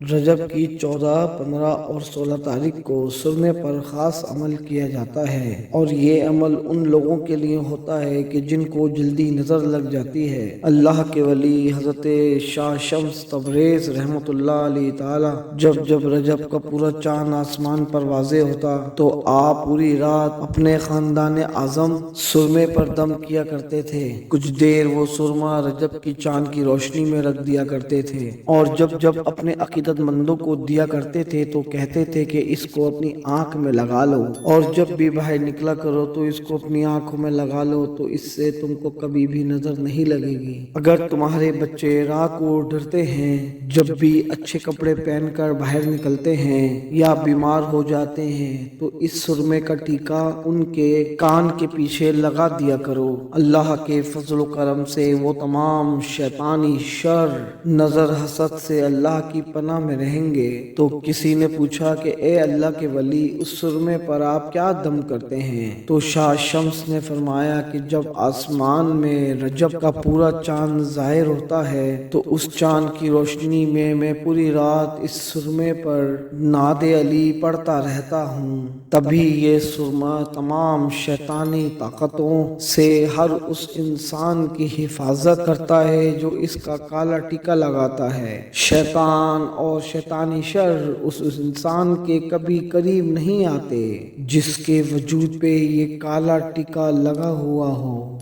رجب کی 14، 15 اور 16 تاریخ کو سرمے پر خاص عمل کیا جاتا ہے، اور یہ عمل ان لوگوں کے لیے ہوتا ہے کہ جن کو جلدی نظر لگ جاتی ہے۔ اللہ کے ولی حضرت شاہ شمس تبریز رحمۃ اللہ علیہ تعالی جب رجب کا پورا چاند آسمان پر واضح ہوتا تو آپ پوری رات اپنے خاندان اعظم سرمے پر دم کیا کرتے تھے۔ کچھ دیر وہ سرما رجب کی چاند کی روشنی میں رکھ دیا کرتے تھے، اور جب اپنے عقیدت مندوں کو دیا کرتے تھے تو کہتے تھے کہ اس کو اپنی آنکھ میں لگا لو، اور جب بھی باہر نکلا کرو تو اس کو اپنی آنکھوں میں لگا لو، تو اس سے تم کو کبھی بھی نظر نہیں لگے گی۔ اگر تمہارے بچے رات کو ڈرتے ہیں، جب بھی اچھے کپڑے پہن کر باہر نکلتے ہیں یا بیمار ہو جاتے ہیں، تو اس سرمے کا ٹیکا ان کے کان کے پیچھے لگا دیا کرو۔ اللہ کے فضل و کرم سے وہ تمام شیطانی شر، نظر، حسد سے اللہ کی پناہ میں رہیں گے۔ تو کسی نے پوچھا کہ اے اللہ کے ولی، اس سرمے پر آپ کیا دم کرتے ہیں؟ تو شاہ شمس نے فرمایا کہ جب آسمان میں رجب کا پورا چاند ظاہر ہوتا ہے تو اس چاند کی روشنی میں پوری رات اس سرمے پر نعت علی پڑھتا رہتا ہوں۔ تبھی یہ سرما تمام شیطانی طاقتوں سے ہر اس انسان کی حفاظت کرتا ہے جو اس کا کالا ٹیکا لگاتا ہے۔ شیطان اور شیطانی شر اس انسان کے کبھی قریب نہیں آتے جس کے وجود پہ یہ کالا ٹیکا لگا ہوا ہو۔